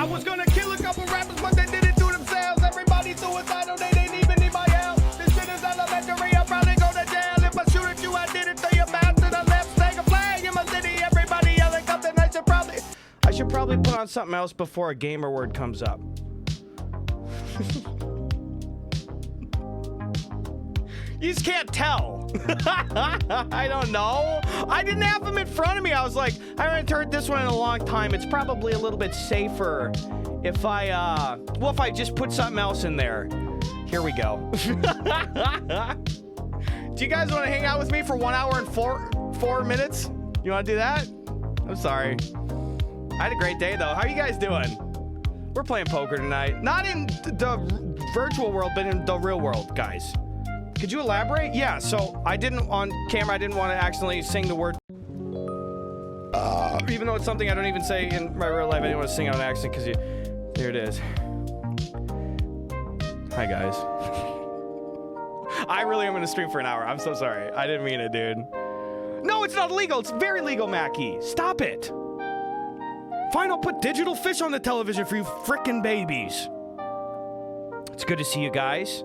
I was gonna kill a couple rappers, but they did it to themselves. Everybody suicidal, they didn't even need my help. This shit is elementary, I'll probably go to jail. If I shoot at you, I did it to your bastard. I left, take a flag in my city. Everybody yelling something. I should probably put on something else before a gamer word comes up. You just can't tell. I don't know. I didn't have them in front of me. I was like, I haven't heard this one in a long time. It's probably a little bit safer if I, well, if I just put something else in there. Here we go. Do you guys want to hang out with me for 1 hour and four minutes? You want to do that? I'm sorry. I had a great day, though. How are you guys doing? We're playing poker tonight. Not in the virtual world, but in the real world, guys. Could you elaborate? Yeah, so I didn't, on camera, I didn't want to accidentally sing the word. Even though it's something I don't even say in my real life, I didn't want to sing out an accent because there it is. Hi, guys. I really am going to stream for an hour. I'm so sorry. I didn't mean it, dude. No, it's not illegal. It's very legal, Mackie. Stop it. Fine, I'll put digital fish on the television for you frickin' babies. It's good to see you guys.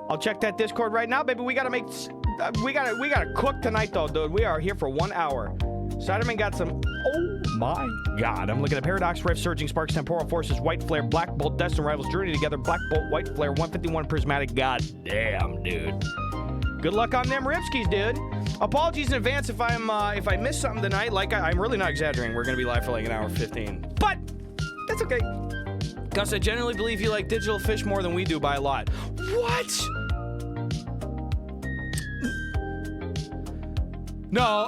I'll check that Discord right now, baby. We gotta make, we gotta cook tonight, though, dude. We are here for 1 hour. Siderman got some, oh my God. I'm looking at Paradox, Rift, Surging Sparks, Temporal Forces, White Flare, Black Bolt, Destin Rivals, Journey Together, Black Bolt, White Flare, 151 Prismatic. God damn, dude. Good luck on them Ripskis, dude. Apologies in advance if I miss something tonight. Like, I'm really not exaggerating. We're gonna be live for like 1 hour 15. But, that's okay. Gus, I generally believe you like digital fish more than we do by a lot. What? No.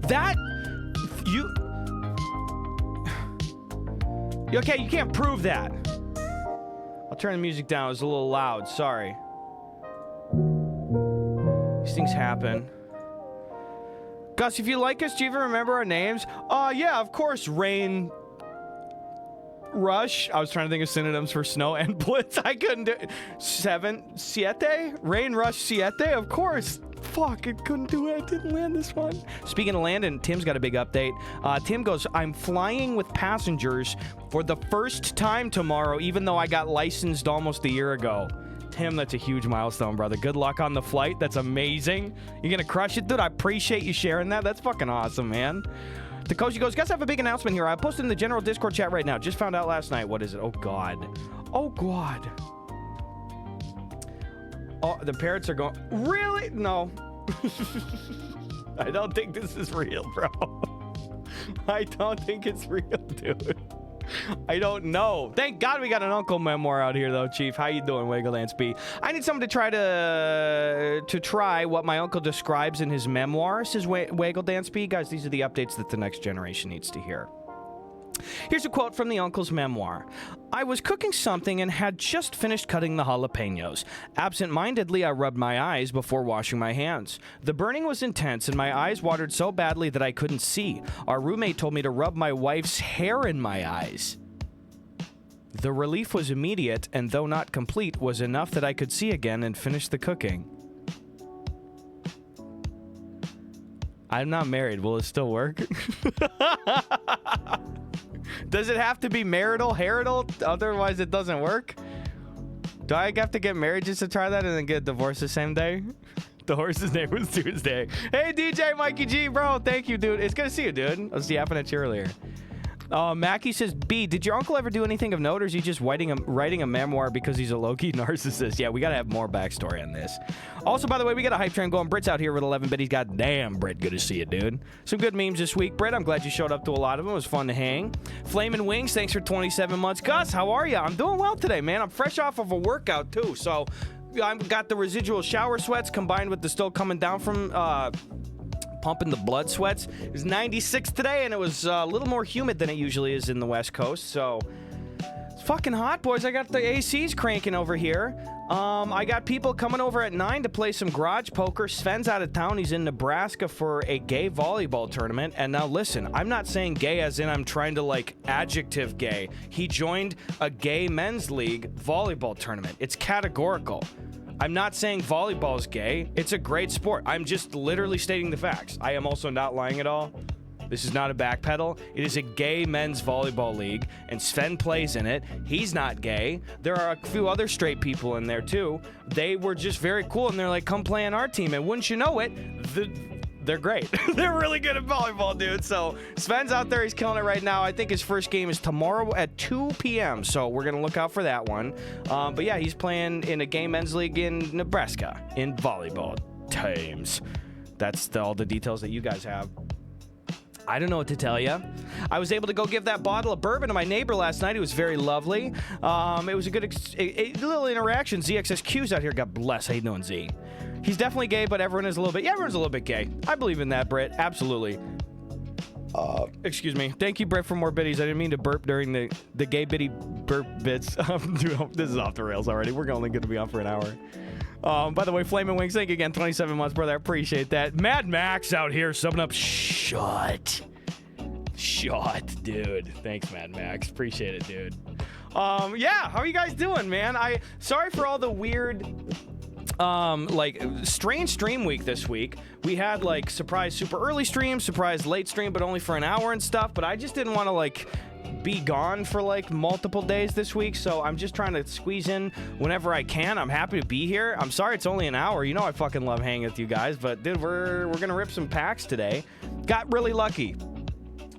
That, you... Okay, you can't prove that. I'll turn the music down. It's a little loud. Sorry. These things happen. Gus, if you like us, do you even remember our names? Yeah, of course. Rain... Rush. I was trying to think of synonyms for snow and blitz. I couldn't do it. Siete? Rain, Rush, Siete? Of course. Fuck, I couldn't do it. I didn't land this one. Speaking of landing, Tim's got a big update. Tim goes, I'm flying with passengers for the first time tomorrow, even though I got licensed almost a year ago. Tim, that's a huge milestone, brother. Good luck on the flight. That's amazing. You're gonna crush it, dude. I appreciate you sharing that. That's fucking awesome, man. Takoshi goes, guys, I have a big announcement here. I posted in the general Discord chat right now. Just found out last night. What is it? Oh, God. Oh, God. Oh, the parrots are going... Really? No. I don't think this is real, bro. I don't think it's real, dude. I don't know. Thank God we got an uncle memoir out here, though, Chief. How you doing, Wiggle Dance B? I need someone to try what my uncle describes in his memoir, says Wiggle Dance B. Guys, these are the updates that the next generation needs to hear. Here's a quote from the uncle's memoir. I was cooking something and had just finished cutting the jalapenos. Absent-mindedly, I rubbed my eyes before washing my hands. The burning was intense and my eyes watered so badly that I couldn't see. Our roommate told me to rub my wife's hair in my eyes. The relief was immediate and, though not complete, was enough that I could see again and finish the cooking. I'm not married. Will it still work? Does it have to be marital, otherwise it doesn't work? Do I have to get married just to try that and then get divorced the same day? The horse's name was Tuesday. Hey, DJ Mikey G, bro. Thank you, dude. It's good to see you, dude. I was yapping at you earlier. Mackie says, B, did your uncle ever do anything of note, or is he just writing a memoir because he's a low-key narcissist? Yeah, we gotta have more backstory on this. Also, by the way, we got a hype train going. Britt's out here with 11 biddies. God damn, Britt, good to see you, dude. Some good memes this week. Britt, I'm glad you showed up to a lot of them. It was fun to hang. Flamin' Wings, thanks for 27 months. Gus, how are you? I'm doing well today, man. I'm fresh off of a workout, too, so I've got the residual shower sweats combined with the still coming down from, pumping the blood sweats. It was 96 today, and it was a little more humid than it usually is in the West Coast, so it's fucking hot, boys. I got the ACs cranking over here. I got people coming over at 9 to play some garage poker. Sven's out of town. He's in Nebraska for a gay volleyball tournament. And now listen, I'm not saying gay as in I'm trying to like adjective gay. He joined a gay men's league volleyball tournament. It's categorical. I'm not saying volleyball is gay. It's a great sport. I'm just literally stating the facts. I am also not lying at all. This is not a backpedal. It is a gay men's volleyball league, and Sven plays in it. He's not gay. There are a few other straight people in there, too. They were just very cool, and they're like, come play on our team. And wouldn't you know it, they're great. They're really good at volleyball, dude. So Sven's out there. He's killing it right now. I think his first game is tomorrow at 2 p.m. So we're going to look out for that one. But yeah, he's playing in a gay men's league in Nebraska in volleyball teams. That's all the details that you guys have. I don't know what to tell you. I was able to go give that bottle of bourbon to my neighbor last night. It was very lovely. It was a good little interaction. ZXSQ's out here. God bless. How you doing, Z? He's definitely gay, but everyone is a little bit. Yeah, everyone's a little bit gay. I believe in that, Britt. Absolutely. Excuse me. Thank you, Britt, for more biddies. I didn't mean to burp during the gay biddy burp bits. Dude, this is off the rails already. We're only going to be on for an hour. By the way, Flamin' Wings, thank you again. 27 months, brother. I appreciate that. Mad Max out here subbing up. Shut, dude. Thanks, Mad Max. Appreciate it, dude. Yeah, how are you guys doing, man? Sorry for all the weird... like strange stream week this week. We had like surprise super early stream, surprise late stream, but only for an hour and stuff. But I just didn't want to like be gone for like multiple days this week, so I'm just trying to squeeze in whenever I can. I'm happy to be here. I'm sorry it's only an hour. You know I fucking love hanging with you guys, but dude, we're gonna rip some packs today. Got really lucky.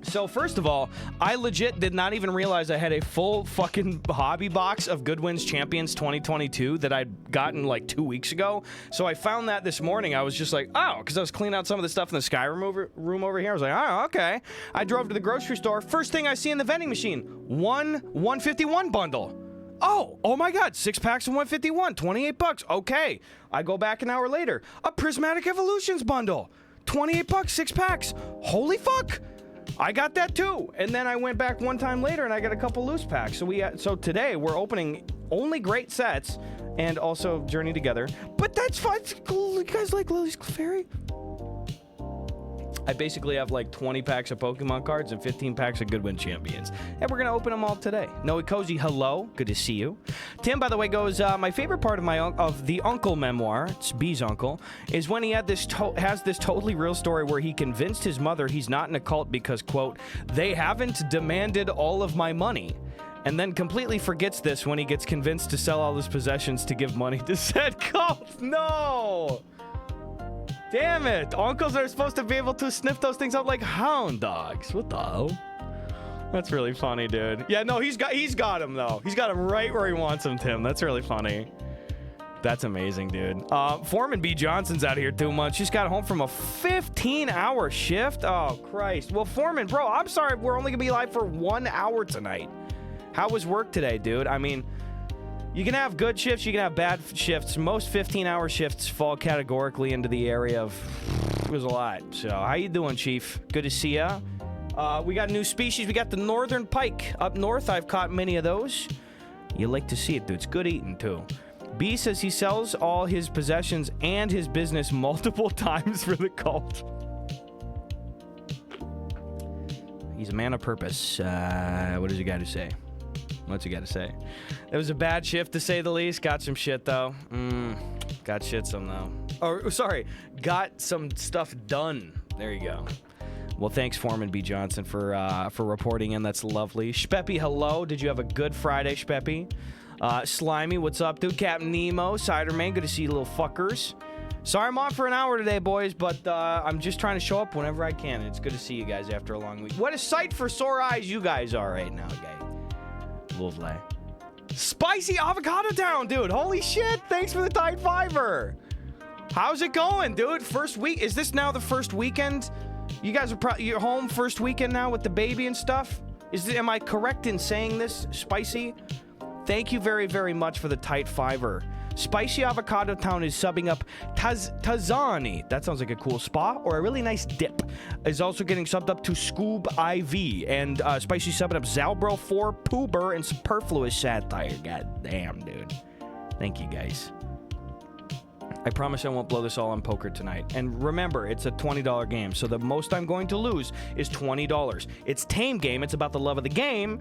So first of all, I legit did not even realize I had a full fucking hobby box of Goodwin's Champions 2022 that I'd gotten like 2 weeks ago. So I found that this morning. I was just like, oh, because I was cleaning out some of the stuff in the Skyrim room over here. I was like, oh, okay. I drove to the grocery store. First thing I see in the vending machine, 151 bundle. Oh my God, 6 packs of 151, 28 bucks. Okay. I go back an hour later, a Prismatic Evolutions bundle, 28 bucks, 6 packs. Holy fuck. I got that too, and then I went back one time later and I got a couple loose packs. So today we're opening only great sets and also Journey Together. But that's fine. You guys like Lily's Clefairy? I basically have like 20 packs of Pokemon cards and 15 packs of Goodwin Champions. And we're going to open them all today. Noe Cozy, hello. Good to see you. Tim, by the way, goes, my favorite part of the Uncle memoir, it's B's uncle, is when he had has this totally real story where he convinced his mother he's not in a cult because, quote, they haven't demanded all of my money. And then completely forgets this when he gets convinced to sell all his possessions to give money to said cult. No! Damn it! Uncles are supposed to be able to sniff those things out like hound dogs. What the hell? That's really funny, dude. Yeah, no, he's got him though. He's got him right where he wants him, Tim. That's really funny. That's amazing, dude. Foreman B. Johnson's out here too much. Just got home from a 15-hour shift. Oh, Christ. Well, Foreman, bro, I'm sorry. We're only gonna be live for 1 hour tonight. How was work today, dude? I mean, you can have good shifts, you can have bad shifts. Most 15-hour shifts fall categorically into the area of it was a lot. So how you doing, Chief? Good to see ya. We got a new species. We got the northern pike up north. I've caught many of those. You like to see it, dude. It's good eating, too. B says he sells all his possessions and his business multiple times for the cult. He's a man of purpose. What does he got to say? What's he got to say? It was a bad shift, to say the least. Got some shit, though. Got shit some, though. Oh, sorry. Got some stuff done. There you go. Well, thanks, Foreman B. Johnson, for reporting in. That's lovely. Shpeppy, hello. Did you have a good Friday, Shpeppy? Slimy, what's up, dude? Captain Nemo, Ciderman, good to see you little fuckers. Sorry I'm on for an hour today, boys, but I'm just trying to show up whenever I can. It's good to see you guys after a long week. What a sight for sore eyes you guys are right now, guys. Lovely. Spicy Avocado Town, dude. Holy shit. Thanks for the Tide Fiver. How's it going, dude? First week. Is this now the first weekend? You guys are you're home first weekend now with the baby and stuff? Am I correct in saying this, Spicy? Thank you very, very much for the tight fiver. Spicy Avocado Town is subbing up Tazani. That sounds like a cool spa or a really nice dip. Is also getting subbed up to Scoob IV. And Spicy subbing up Zalbro 4, Poober, and Superfluous Satire. God damn, dude. Thank you, guys. I promise I won't blow this all on poker tonight. And remember, it's a $20 game, so the most I'm going to lose is $20. It's tame game. It's about the love of the game,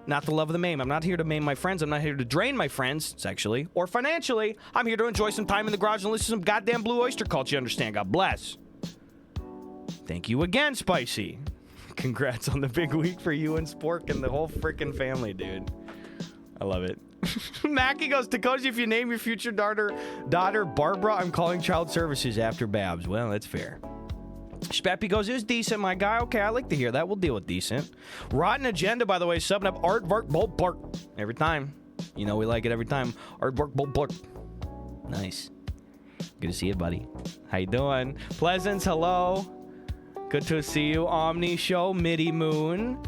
not the love of the maim. I'm not here to maim my friends. I'm not here to drain my friends, sexually or financially. I'm here to enjoy some time in the garage and listen to some goddamn Blue Oyster Cult, you understand? God bless. Thank you again, Spicy. Congrats on the big week for you and Spork and the whole freaking family, dude. I love it. Mackie goes, Takoji, if you name your future daughter Barbara, I'm calling child services after Babs. Well, that's fair. Speppy goes, it was decent, my guy. Okay, I like to hear that. We'll deal with decent. Rotten Agenda, by the way, subbing up Art Bark Bolt Bark every time. You know we like it every time. Art Bark Bolt Bark. Nice. Good to see you, buddy. How you doing? Pleasance, hello. Good to see you. Omni Show, Midi Moon.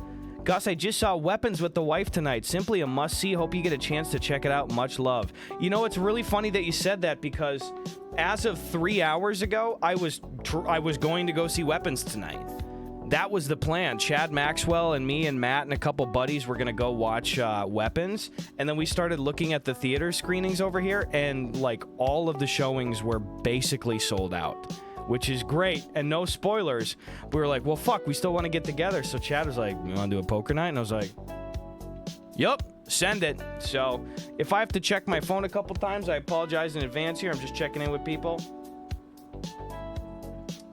Gus, I just saw Weapons with the wife tonight. Simply a must-see. Hope you get a chance to check it out. Much love. You know, it's really funny that you said that because as of 3 hours ago, I was going to go see Weapons tonight. That was the plan. Chad Maxwell and me and Matt and a couple buddies were going to go watch Weapons. And then we started looking at the theater screenings over here, and like all of the showings were basically sold out, which is great. And no spoilers. We were like, well, fuck, we still want to get together. So Chad was like, you want to do a poker night? And I was like, yup, send it. So if I have to check my phone a couple times, I apologize in advance here. I'm just checking in with people.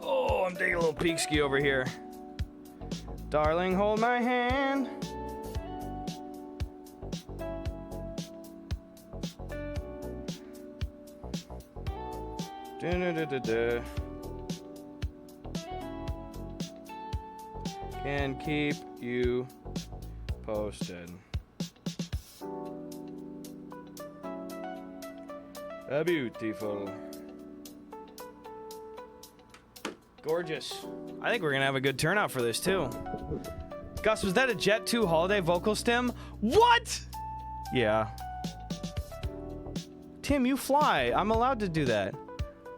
Oh, I'm taking a little peek ski over here. Darling, hold my hand. Da-da-da-da-da. Can keep you posted. Beautiful. Gorgeous. I think we're gonna have a good turnout for this too. Gus, was that a Jet 2 holiday vocal stem? What? Yeah. Tim, you fly. I'm allowed to do that.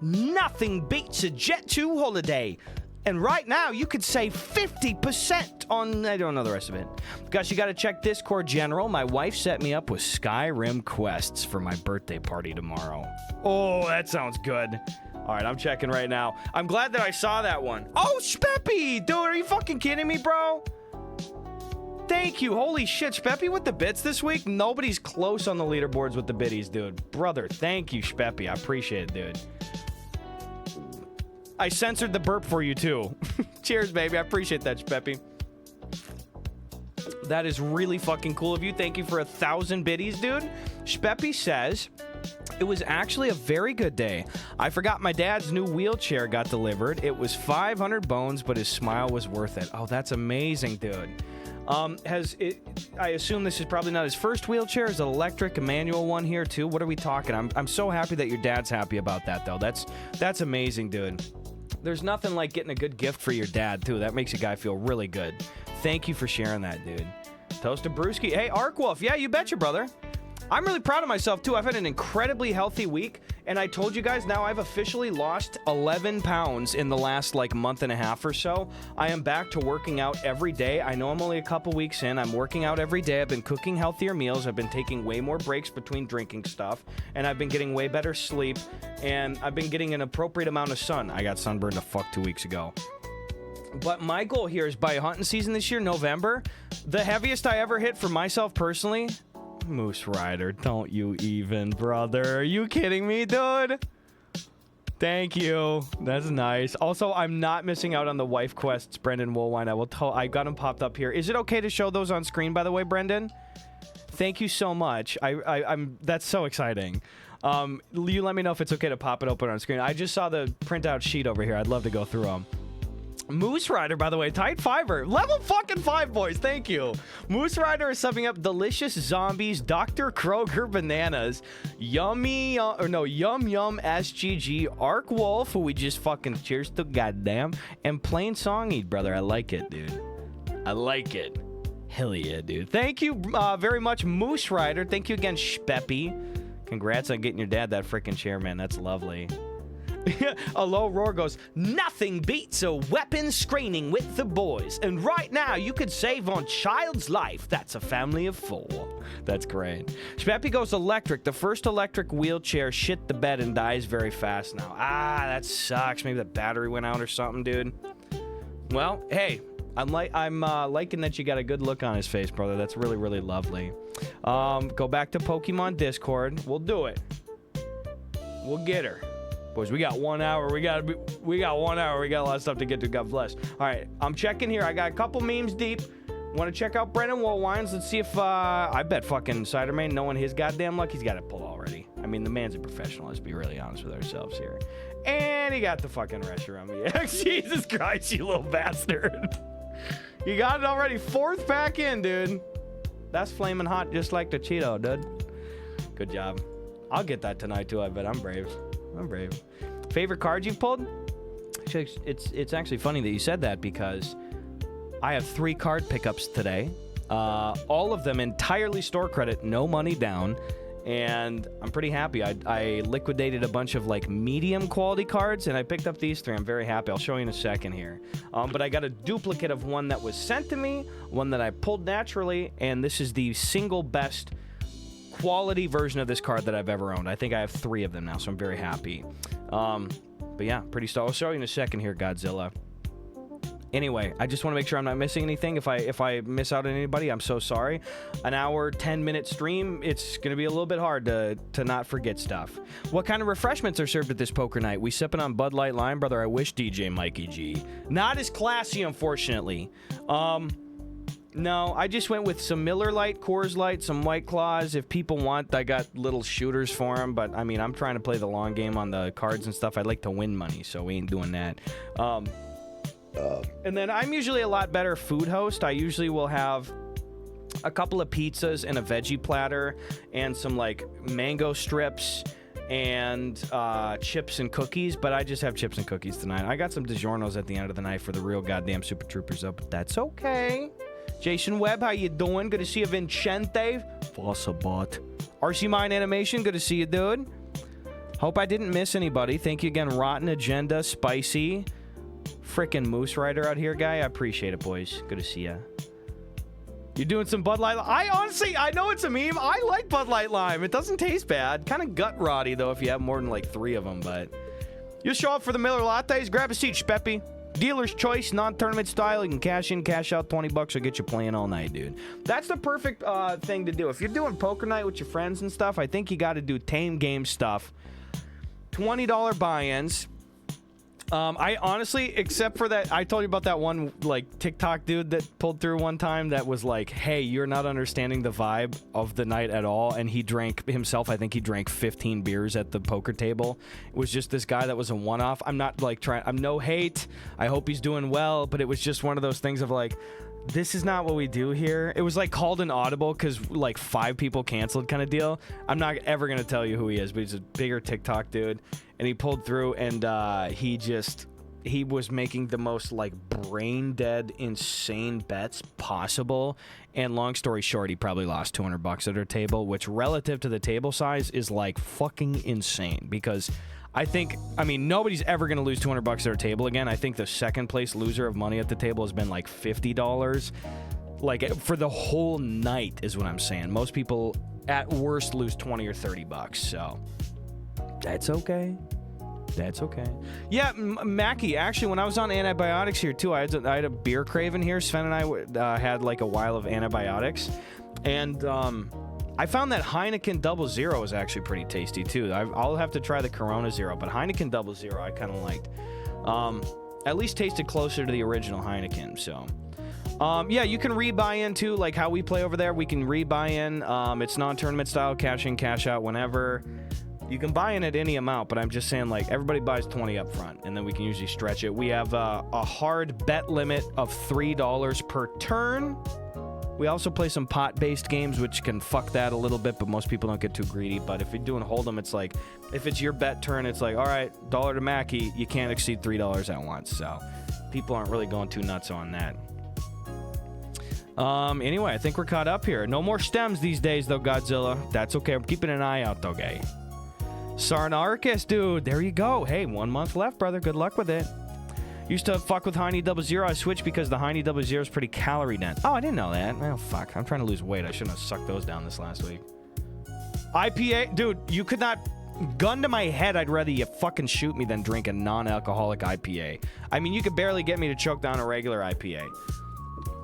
Nothing beats a Jet 2 holiday. And right now, you could save 50% on... I don't know the rest of it. Gus, you got to check Discord General. My wife set me up with Skyrim quests for my birthday party tomorrow. Oh, that sounds good. All right, I'm checking right now. I'm glad that I saw that one. Oh, Speppy! Dude, are you fucking kidding me, bro? Thank you. Holy shit, Speppy with the bits this week? Nobody's close on the leaderboards with the biddies, dude. Brother, thank you, Speppy. I appreciate it, dude. I censored the burp for you, too. Cheers, baby. I appreciate that, Speppy. That is really fucking cool of you. Thank you for 1,000 biddies, dude. Speppy says, it was actually a very good day. I forgot my dad's new wheelchair got delivered. It was 500 bones, but his smile was worth it. Oh, that's amazing, dude. I assume this is probably not his first wheelchair. Is it electric, a manual one here, too? What are we talking? I'm so happy that your dad's happy about that, though. That's amazing, dude. There's nothing like getting a good gift for your dad, too. That makes a guy feel really good. Thank you for sharing that, dude. Toast to Brewski. Hey, Arkwolf. Yeah, you betcha, brother. I'm really proud of myself, too. I've had an incredibly healthy week, and I told you guys now I've officially lost 11 pounds in the last, like, month and a half or so. I am back to working out every day. I know I'm only a couple weeks in. I'm working out every day. I've been cooking healthier meals. I've been taking way more breaks between drinking stuff, and I've been getting way better sleep, and I've been getting an appropriate amount of sun. I got sunburned the fuck 2 weeks ago. But my goal here is by hunting season this year, November, the heaviest I ever hit for myself personally... Moose Rider, don't you even, brother. Are you kidding me, dude? Thank you. That's nice. Also, I'm not missing out on the wife quests, Brendan Woolwine. I got them popped up here. Is it okay to show those on screen, by the way, Brendan? Thank you so much. That's so exciting. You let me know if it's okay to pop it open on screen. I just saw the printout sheet over here. I'd love to go through them. Moose Rider, by the way, tight fiver. Level fucking 5, boys. Thank you. Moose Rider is subbing up Delicious Zombies, Dr. Kroger Bananas, Yum Yum SGG, Arc Wolf, who we just fucking cheers to, goddamn, and Plain Song Eat, brother. I like it, dude. I like it. Hell yeah, dude. Thank you very much, Moose Rider. Thank you again, Speppy. Congrats on getting your dad that freaking chair, man. That's lovely. A low roar goes, nothing beats a weapon screening with the boys. And right now, you could save on child's life. That's a family of 4. That's great. Speppy goes electric. The first electric wheelchair shit the bed and dies very fast now. Ah, that sucks. Maybe the battery went out or something, dude. Well, hey, I'm liking that you got a good look on his face, brother. That's really, really lovely. Go back to Pokemon Discord. We'll do it. We'll get her. Boys, we got 1 hour. We got 1 hour. We got a lot of stuff to get to. God bless. All right, I'm checking here. I got a couple memes deep. Want to check out Brendan Woolwines? Let's see if I bet fucking Ciderman, knowing his goddamn luck, he's got it pulled already. I mean, the man's a professional. Let's be really honest with ourselves here. And he got the fucking restaurant. Yeah, Jesus Christ, you little bastard. You got it already. 4th pack in, dude. That's flaming hot, just like the Cheeto, dude. Good job. I'll get that tonight too. I bet. I'm brave. Favorite card you've pulled? It's actually funny that you said that because I have 3 card pickups today. All of them entirely store credit, no money down. And I'm pretty happy. I liquidated a bunch of like medium quality cards and I picked up these 3. I'm very happy. I'll show you in a second here. But I got a duplicate of one that was sent to me, one that I pulled naturally, and this is the single best quality version of this card that I've ever owned. I think I have 3 of them now, so I'm very happy. But yeah, pretty stoked. I'll show you in a second here, Godzilla. Anyway, I just want to make sure I'm not missing anything. If I miss out on anybody, I'm so sorry. An hour, 10-minute stream, it's going to be a little bit hard to not forget stuff. What kind of refreshments are served at this poker night? We sipping on Bud Light Lime, brother. I wish DJ Mikey G. Not as classy, unfortunately. No, I just went with some Miller Lite, Coors Light, some White Claws. If people want, I got little shooters for them. But, I mean, I'm trying to play the long game on the cards and stuff. I'd like to win money, so we ain't doing that. And then I'm usually a lot better food host. I usually will have a couple of pizzas and a veggie platter and some like mango strips and chips and cookies, but I just have chips and cookies tonight. I got some DiGiorno's at the end of the night for the real goddamn Super Troopers though, but that's okay. Jason Webb, how you doing? Good to see you, Vincente. Fossabot. RC Mine Animation, good to see you, dude. Hope I didn't miss anybody. Thank you again, Rotten Agenda, Spicy. Frickin' Moose Rider out here, guy. I appreciate it, boys. Good to see ya. You're doing some Bud Light. I know it's a meme. I like Bud Light Lime. It doesn't taste bad. Kind of gut rotty, though, if you have more than like 3 of them, but you'll show up for the Miller Lattes. Grab a seat, Speppy. Dealer's choice, non-tournament style. You can cash in, cash out. 20 bucks will get you playing all night, dude. That's the perfect thing to do. If you're doing poker night with your friends and stuff, I think you got to do tame game stuff. $20 buy-ins. I honestly, except for that, I told you about that one like TikTok dude that pulled through one time that was like, hey, you're not understanding the vibe of the night at all. And he drank himself, I think he drank 15 beers at the poker table. It was just this guy that was a one-off. I'm not like I'm no hate. I hope he's doing well, but it was just one of those things of like, this is not what we do here. It was like called an audible because like 5 people canceled kind of deal. I'm not ever going to tell you who he is, but he's a bigger TikTok dude. And he pulled through and he was making the most like brain dead, insane bets possible. And long story short, he probably lost $200 at our table, which relative to the table size is like fucking insane because I mean, nobody's ever going to lose $200 at our table again. I think the second place loser of money at the table has been like $50. Like for the whole night is what I'm saying. Most people at worst lose 20 or 30 bucks. So that's okay. That's okay. Yeah, Mackie, actually, when I was on antibiotics here too, I had a beer craving here. Sven and I had like a while of antibiotics. And, I found that Heineken Double Zero is actually pretty tasty too. I'll have to try the Corona Zero, but Heineken Double Zero I kind of liked. At least tasted closer to the original Heineken. So, yeah, you can rebuy in too, like how we play over there. We can rebuy in. It's non-tournament style, cash in, cash out whenever. You can buy in at any amount, but I'm just saying like everybody buys 20 up front, and then we can usually stretch it. We have a hard bet limit of $3 per turn. We also play some pot-based games, which can fuck that a little bit, but most people don't get too greedy. But if you're doing Hold'em, it's like, if it's your bet turn, it's like, all right, $1 to Mackie, you can't exceed $3 at once. So people aren't really going too nuts on that. Anyway, I think we're caught up here. No more stems these days, though, Godzilla. That's okay. I'm keeping an eye out, though, gay. Sarnarchus, dude. There you go. Hey, 1 month left, brother. Good luck with it. Used to fuck with Heine Double Zero. I switched because the Heine Double Zero is pretty calorie dense. Oh, I didn't know that. Oh, fuck. I'm trying to lose weight. I shouldn't have sucked those down this last week. IPA? Dude, you could not... Gun to my head, I'd rather you fucking shoot me than drink a non-alcoholic IPA. I mean, you could barely get me to choke down a regular IPA.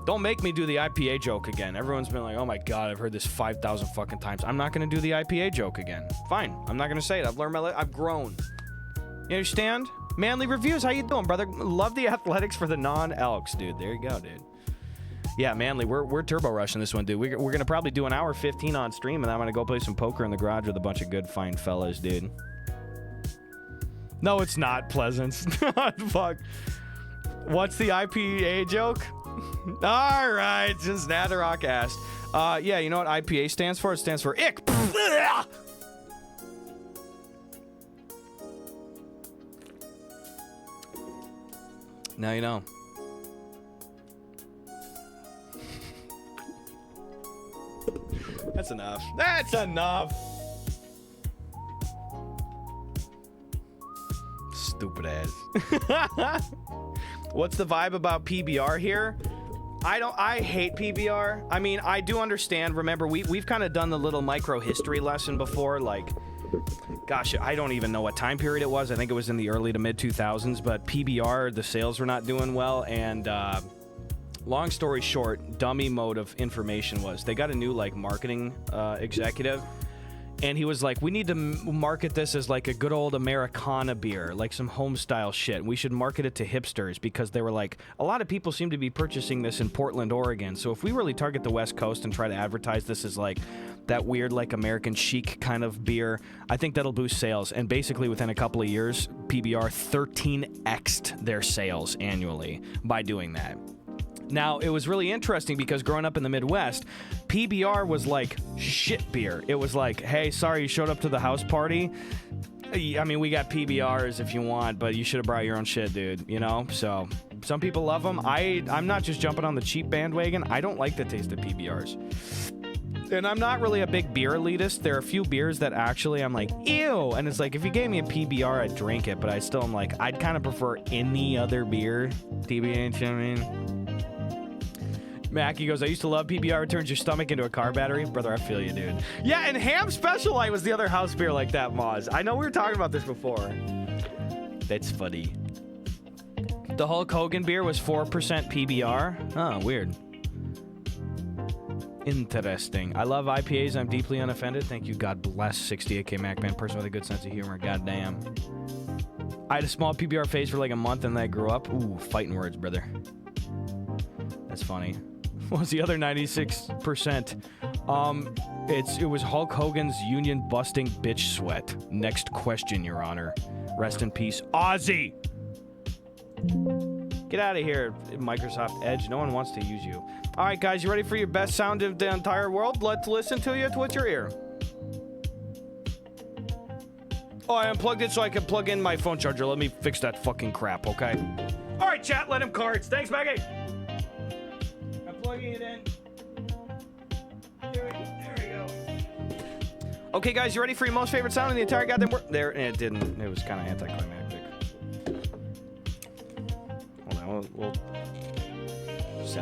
Don't make me do the IPA joke again. Everyone's been like, oh my God, I've heard this 5,000 fucking times. I'm not going to do the IPA joke again. Fine. I'm not going to say it. I've learned my... I've grown. You understand? Manly Reviews, how you doing, brother? Love the athletics for the non-elks, dude. There you go, dude. Yeah, Manly, we're turbo rushing this one, dude. We're going to probably do an hour 15 on stream, and I'm going to go play some poker in the garage with a bunch of good, fine fellas, dude. No, it's not Pleasance. Fuck. What's the IPA joke? All right, just Natterrock asked. Yeah, you know what IPA stands for? It stands for ick. Now you know. That's enough. That's enough. Stupid ass. What's the vibe about PBR here? I hate PBR. I mean, I do understand. Remember, we've kind of done the little micro history lesson before. Like, gosh, I don't even know what time period it was. I think it was in the early to mid 2000s. But PBR, the sales were not doing well. And long story short, dummy mode of information was they got a new like marketing executive. And he was like, we need to market this as like a good old Americana beer, like some home style shit. We should market it to hipsters because they were like, a lot of people seem to be purchasing this in Portland, Oregon. So if we really target the West Coast and try to advertise this as like that weird, like American chic kind of beer, I think that'll boost sales. And basically within a couple of years, PBR 13x'd their sales annually by doing that. Now, it was really interesting because growing up in the Midwest, PBR was like shit beer. It was like, hey, sorry you showed up to the house party. I mean, we got PBRs if you want, but you should have brought your own shit, dude, you know? So, some people love them. I'm not just jumping on the cheap bandwagon. I don't like the taste of PBRs. And I'm not really a big beer elitist. There are a few beers that actually I'm like, ew. And it's like, if you gave me a PBR, I'd drink it, but I still am like, I'd kind of prefer any other beer. TBH, I mean... Mackie goes, I used to love PBR. It turns your stomach into a car battery. Brother, I feel you, dude. Yeah, and Ham Special Light was the other house beer like that, Moz. I know we were talking about this before. That's funny. The Hulk Hogan beer was 4% PBR. Oh, weird. Interesting. I love IPAs. I'm deeply unoffended. Thank you. God bless 68K MacMan. Person with a good sense of humor. Goddamn. I had a small PBR phase for like a month and then I grew up. Ooh, fighting words, brother. That's funny. What was the other 96%? It was Hulk Hogan's union busting bitch sweat. Next question, Your Honor. Rest in peace, Ozzy. Get out of here, Microsoft Edge. No one wants to use you. All right, guys, you ready for your best sound of the entire world? Let's listen to you. What's your ear? Oh, I unplugged it so I can plug in my phone charger. Let me fix that fucking crap, okay? All right, chat. Let him cards. Thanks, Maggie. Plugging it in. There we go. Okay, guys, you ready for your most favorite sound in the entire goddamn world? There, it didn't. It was kind of anticlimactic. Hold on, we'll just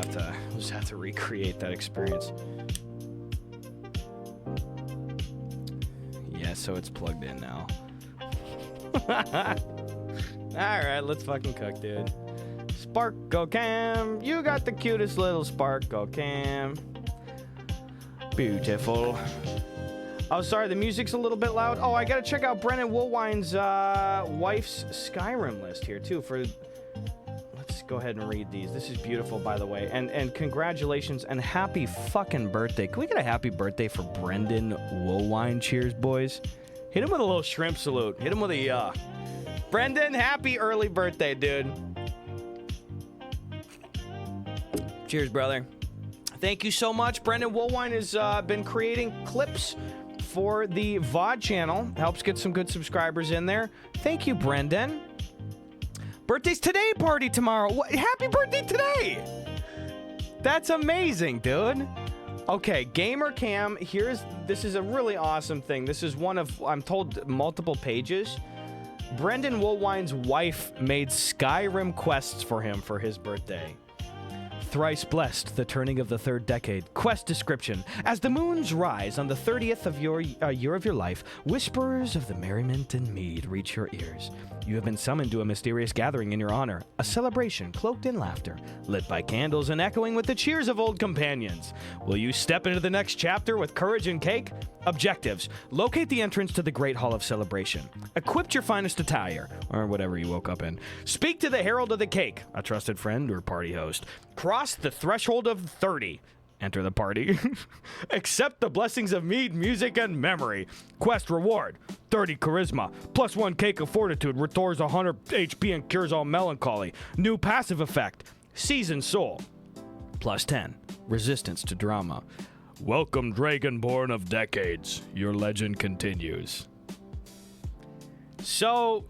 have to recreate that experience. Yeah, so it's plugged in now. All right, let's fucking cook, dude. Sparkle Cam, you got the cutest little Sparkle Cam. Beautiful. Oh, sorry, the music's a little bit loud. Oh, I gotta check out Brennan Woolwine's wife's Skyrim list here too. Let's go ahead and read these. This is beautiful, by the way. And congratulations and happy fucking birthday. Can we get a happy birthday for Brendan Woolwine? Cheers, boys. Hit him with a little shrimp salute. Hit him with a Brendan, happy early birthday, dude. Cheers, brother. Thank you so much. Brendan Woolwine has been creating clips for the VOD channel. Helps get some good subscribers in there. Thank you, Brendan. Birthday's today, party tomorrow. Happy birthday today. That's amazing, dude. Okay, Gamer Cam, this is a really awesome thing. This is one of, I'm told, multiple pages. Brendan Woolwine's wife made Skyrim quests for him for his birthday. Thrice blessed, the turning of the third decade. Quest description. As the moons rise on the 30th of your year of your life, whispers of the merriment and mead reach your ears. You have been summoned to a mysterious gathering in your honor, a celebration cloaked in laughter, lit by candles and echoing with the cheers of old companions. Will you step into the next chapter with courage and cake? Objectives: locate the entrance to the Great Hall of Celebration. Equip your finest attire, or whatever you woke up in. Speak to the Herald of the Cake, a trusted friend or party host. Cross the threshold of 30. Enter the party. Accept the blessings of mead, music, and memory. Quest reward: 30 charisma. +1 cake of fortitude. Restores 100 HP and cures all melancholy. New passive effect: seasoned soul. +10 resistance to drama. Welcome, Dragonborn of Decades. Your legend continues. So,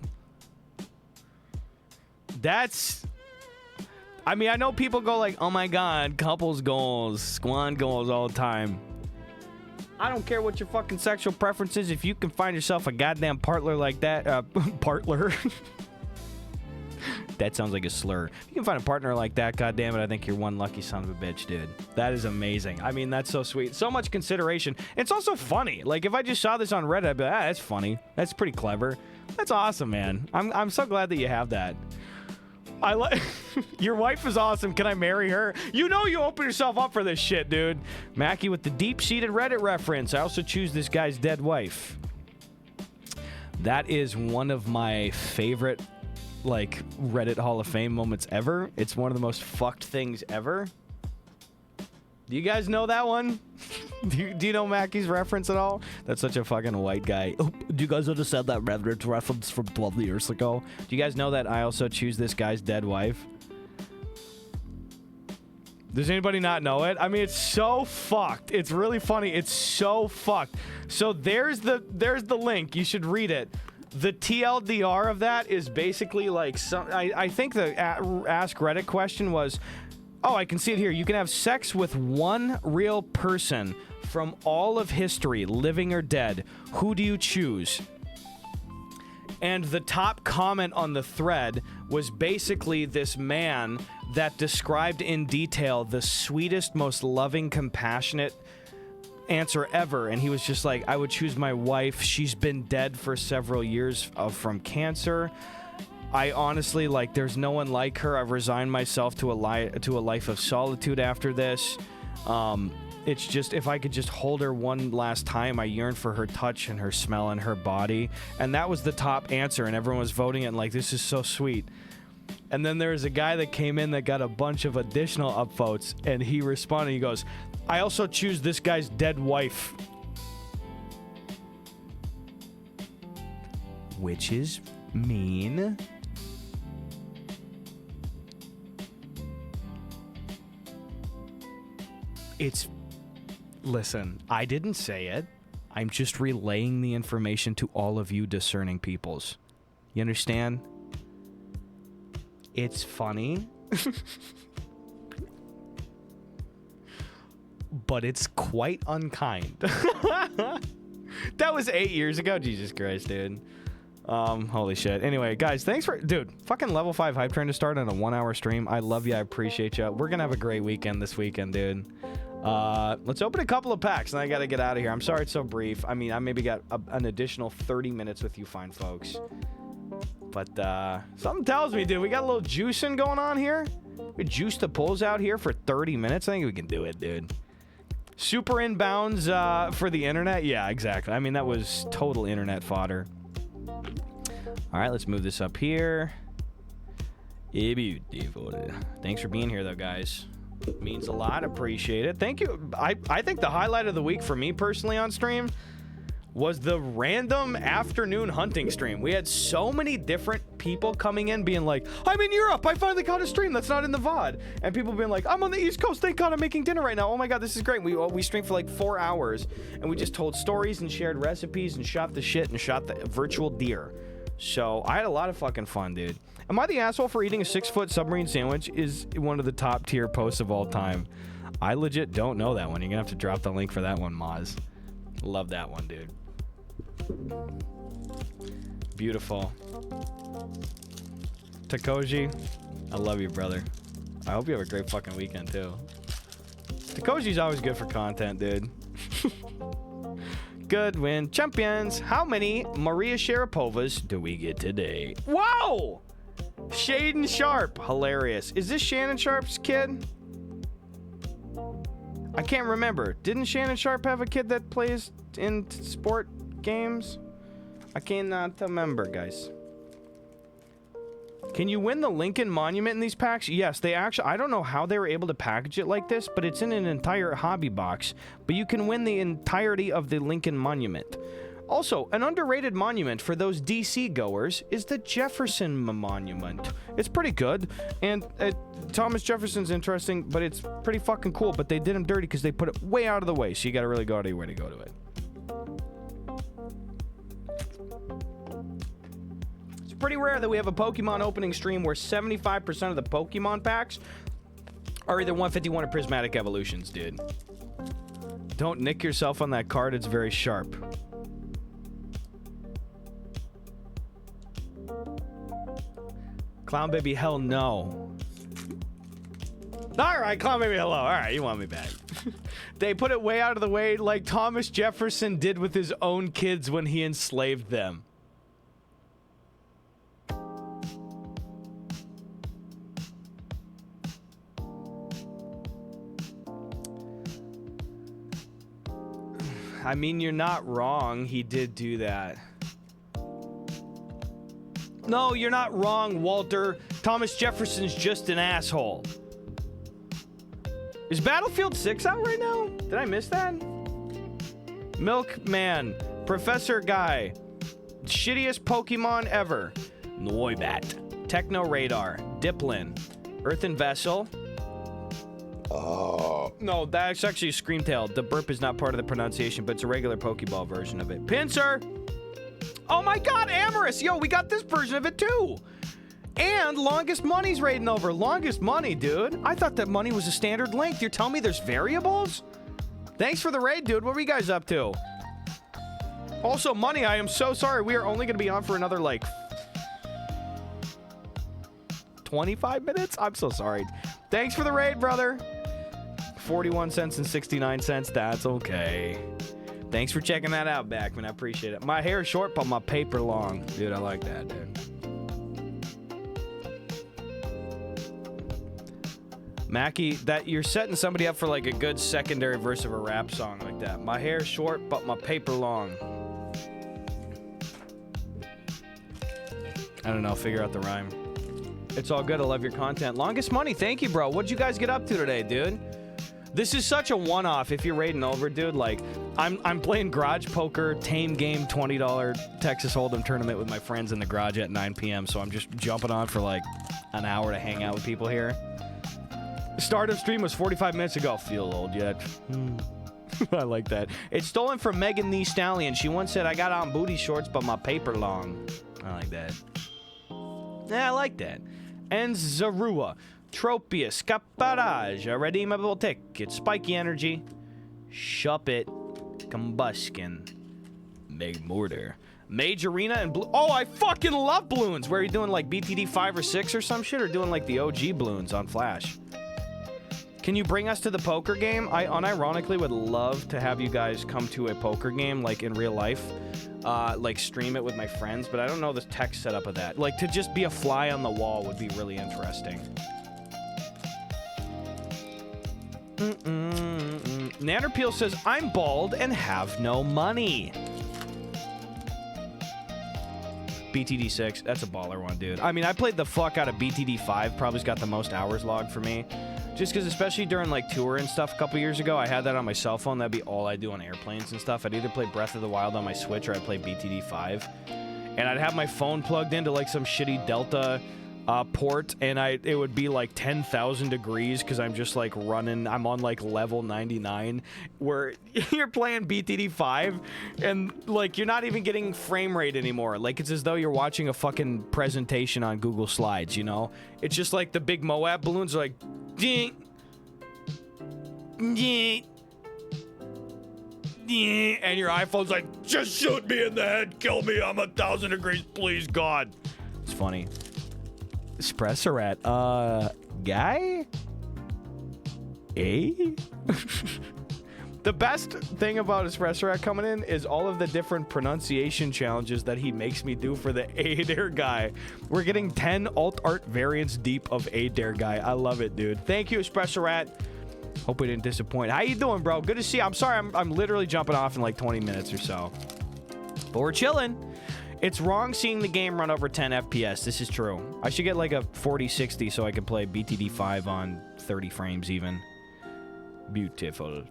that's... I mean, I know people go like, oh my god, couples goals, squad goals all the time. I don't care what your fucking sexual preference is. If you can find yourself a goddamn partner like that, partner. That sounds like a slur. If you can find a partner like that, goddammit, I think you're one lucky son of a bitch, dude. That is amazing. I mean, that's so sweet. So much consideration. It's also funny. Like, if I just saw this on Reddit, I'd be like, that's funny. That's pretty clever. That's awesome, man. I'm so glad that you have that. I like your wife is awesome. Can I marry her? You know you open yourself up for this shit, dude. Mackie with the deep-seated Reddit reference. I also choose this guy's dead wife. That is one of my favorite, like, Reddit Hall of Fame moments ever. It's one of the most fucked things ever. Do you guys know that one? Do you know Mackie's reference at all? That's such a fucking white guy. Oh, do you guys understand that Reddit reference from 12 years ago? Do you guys know that I also choose this guy's dead wife? Does anybody not know it? I mean, it's so fucked. It's really funny. It's so fucked. So there's the link. You should read it. The TLDR of that is basically like I think the Ask Reddit question was, oh, I can see it here. You can have sex with one real person from all of history, living or dead. Who do you choose? And the top comment on the thread was basically this man that described in detail the sweetest, most loving, compassionate answer ever. And he was just like, I would choose my wife. She's been dead for several years from cancer. I honestly, like, there's no one like her. I've resigned myself to a life of solitude after this. It's just, if I could just hold her one last time, I yearn for her touch and her smell and her body. And that was the top answer, and everyone was voting it, and like, this is so sweet. And then there was a guy that came in that got a bunch of additional upvotes, and he responded, he goes, I also choose this guy's dead wife. Which is mean. Listen, I didn't say it. I'm just relaying the information to all of you discerning peoples. You understand? It's funny. But it's quite unkind. That was 8 years ago. Jesus Christ, dude. Holy shit. Anyway, guys, thanks for... Dude, fucking level 5 hype train to start on a 1-hour stream. I love you. I appreciate you. We're gonna have a great weekend this weekend, dude. Let's open a couple of packs, and I gotta get out of here. I'm sorry it's so brief. I mean, I maybe got an additional 30 minutes with you fine folks. But, something tells me, dude, we got a little juicing going on here. We juice the pulls out here for 30 minutes. I think we can do it, dude. Super inbounds, for the internet? Yeah, exactly. I mean, that was total internet fodder. All right, let's move this up here. Beautiful. Thanks for being here, though, guys. Means a lot. Appreciate it. Thank you. I think the highlight of the week for me personally on stream was the random afternoon hunting stream. We had so many different people coming in being like, I'm in Europe. I finally caught a stream that's not in the VOD. And people being like, I'm on the East Coast. Thank God I'm making dinner right now. Oh my God, this is great. We streamed for like 4 hours and we just told stories and shared recipes and shot the shit and shot the virtual deer. So I had a lot of fucking fun, dude. Am I the asshole for eating a 6-foot submarine sandwich is one of the top tier posts of all time. I legit don't know that one. You're gonna have to drop the link for that one, Maz. Love that one, dude. Beautiful. Takoji, I love you, brother. I hope you have a great fucking weekend, too. Takoji's always good for content, dude. Good win. Champions. How many Maria Sharapovas do we get today? Whoa! Shaden Sharp. Hilarious. Is this Shannon Sharp's kid? I can't remember. Didn't Shannon Sharp have a kid that plays in sport games? I cannot remember, guys. Can you win the Lincoln Monument in these packs? Yes, they actually... I don't know how they were able to package it like this, but it's in an entire hobby box. But you can win the entirety of the Lincoln Monument. Also, an underrated monument for those DC goers is the Jefferson Monument. It's pretty good, and Thomas Jefferson's interesting, but it's pretty fucking cool, but they did him dirty because they put it way out of the way, so you gotta really go out of your way to go to it. It's pretty rare that we have a Pokemon opening stream where 75% of the Pokemon packs are either 151 or Prismatic Evolutions, dude. Don't nick yourself on that card, it's very sharp. Clown Baby, hell no. Alright, Clown Baby, hello. Alright, you want me back. They put it way out of the way like Thomas Jefferson did with his own kids when he enslaved them. I mean, you're not wrong. He did do that. No, you're not wrong, Walter. Thomas Jefferson's just an asshole. Is Battlefield 6 out right now? Did I miss that? Milkman. Professor Guy. Shittiest Pokemon ever. Noibat. Techno Radar. Diplin. Earthen Vessel. Oh. No, that's actually a Screamtail. The burp is not part of the pronunciation, but it's a regular Pokeball version of it. Pinsir. Oh my god, Amorous! Yo, we got this version of it too! And Longest Money's raiding over. Longest Money, dude. I thought that money was a standard length. You're telling me there's variables? Thanks for the raid, dude. What were you guys up to? Also, Money, I am so sorry. We are only going to be on for another, like, 25 minutes? I'm so sorry. Thanks for the raid, brother. 41 cents and 69 cents. That's okay. Thanks for checking that out, Backman. I appreciate it. My hair is short, but my paper long. Dude, I like that, dude. Mackie, that you're setting somebody up for like a good secondary verse of a rap song like that. My hair is short, but my paper long. I don't know. Figure out the rhyme. It's all good. I love your content. Longest Money. Thank you, bro. What'd you guys get up to today, dude? This is such a one-off. If you're raiding over, dude, like, I'm playing garage poker, tame game, $20 Texas Hold'em tournament with my friends in the garage at 9 p.m. So I'm just jumping on for like an hour to hang out with people here. Start of stream was 45 minutes ago. Feel old yet? I like that. It's stolen from Megan Thee Stallion. She once said, I got on booty shorts, but my paper long. I like that. Yeah, I like that. And Zarua. Tropius, Caparage, a redeemable ticket, Spiky Energy, Shup It, Combustion, Meg Mortar, Mage Arena, and Blue. Oh, I fucking love balloons. Where are you doing, like BTD 5 or 6 or some shit, or doing like the OG balloons on Flash? Can you bring us to the poker game? I unironically would love to have you guys come to a poker game, like in real life. Like stream it with my friends, but I don't know the tech setup of that. Like to just be a fly on the wall would be really interesting. Nanderpeel says, I'm bald and have no money. BTD 6, that's a baller one, dude. I mean, I played the fuck out of BTD 5, probably's got the most hours logged for me. Just because, especially during like tour and stuff a couple years ago, I had that on my cell phone. That'd be all I do on airplanes and stuff. I'd either play Breath of the Wild on my Switch or I'd play BTD 5. And I'd have my phone plugged into like some shitty Delta port, and it would be like 10,000 degrees because I'm just like running. I'm on like level 99 where you're playing BTD 5 and like you're not even getting frame rate anymore. Like it's as though you're watching a fucking presentation on Google Slides, you know? It's just like the big Moab balloons are like ding, ding, ding, and your iPhone's like, just shoot me in the head, kill me, I'm 1,000 degrees, please God. It's funny. Espresso Rat, guy? Eh? The best thing about Espresso Rat coming in is all of the different pronunciation challenges that he makes me do for the Adair guy. We're getting 10 alt art variants deep of Adair guy. I love it, dude. Thank you, Espresso Rat. Hope we didn't disappoint. How you doing, bro? Good to see you. I'm sorry, I'm literally jumping off in like 20 minutes or so. But we're chilling. It's wrong seeing the game run over 10 FPS. This is true. I should get like a 4060 so I can play BTD 5 on 30 frames even. Beautiful.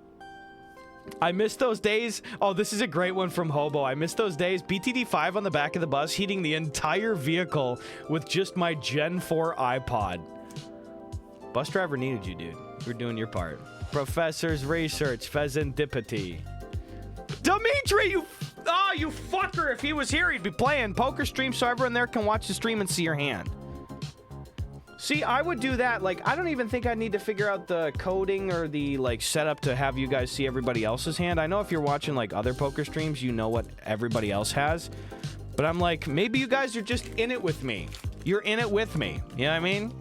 I miss those days. Oh, this is a great one from Hobo. I miss those days. BTD 5 on the back of the bus, heating the entire vehicle with just my Gen 4 iPod. Bus driver needed you, dude. You're doing your part. Professor's research, pheasantipity. Dimitri, you fucker. If he was here, he'd be playing poker stream so everyone there can watch the stream and see your hand. See, I would do that. Like, I don't even think I need to figure out the coding or the, like, setup to have you guys see everybody else's hand. I know if you're watching, like, other poker streams, you know what everybody else has. But I'm like, maybe you guys are just in it with me. You're in it with me. You know what I mean?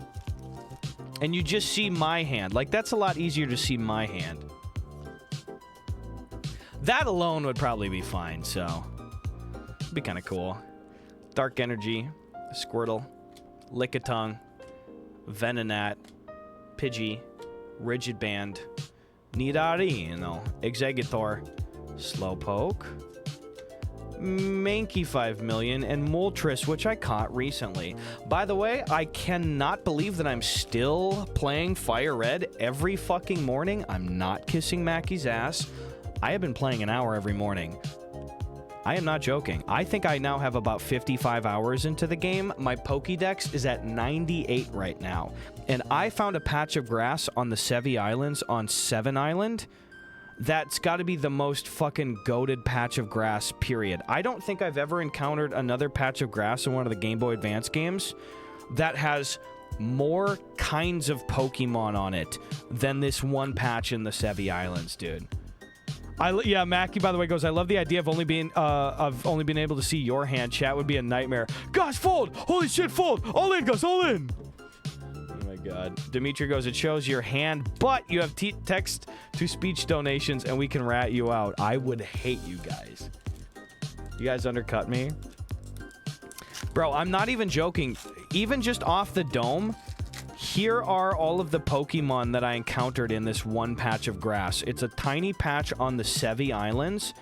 And you just see my hand. Like, that's a lot easier to see my hand. That alone would probably be fine, so... it'd be kind of cool. Dark Energy, Squirtle, Lickitung, Venonat, Pidgey, Rigid Band, Nidorino, Exeggutor, Slowpoke, Mankey 5 million, and Moltres, which I caught recently. By the way, I cannot believe that I'm still playing Fire Red every fucking morning. I'm not kissing Mackey's ass. I have been playing an hour every morning. I am not joking. I think I now have about 55 hours into the game. My Pokédex is at 98 right now. And I found a patch of grass on the Sevi Islands on 7 Island. That's got to be the most fucking goated patch of grass, period. I don't think I've ever encountered another patch of grass in one of the Game Boy Advance games that has more kinds of Pokemon on it than this one patch in the Sevi Islands, dude. Yeah, Mackie, by the way, goes, I love the idea of only being able to see your hand. Chat would be a nightmare. Gosh, fold! Holy shit, fold! All in, Gus, all in! Oh my god. Dimitri goes, it shows your hand, but you have text-to-speech donations, and we can rat you out. I would hate you guys. You guys undercut me? Bro, I'm not even joking. Even just off the dome... here are all of the Pokemon that I encountered in this one patch of grass. It's a tiny patch on the Sevi Islands.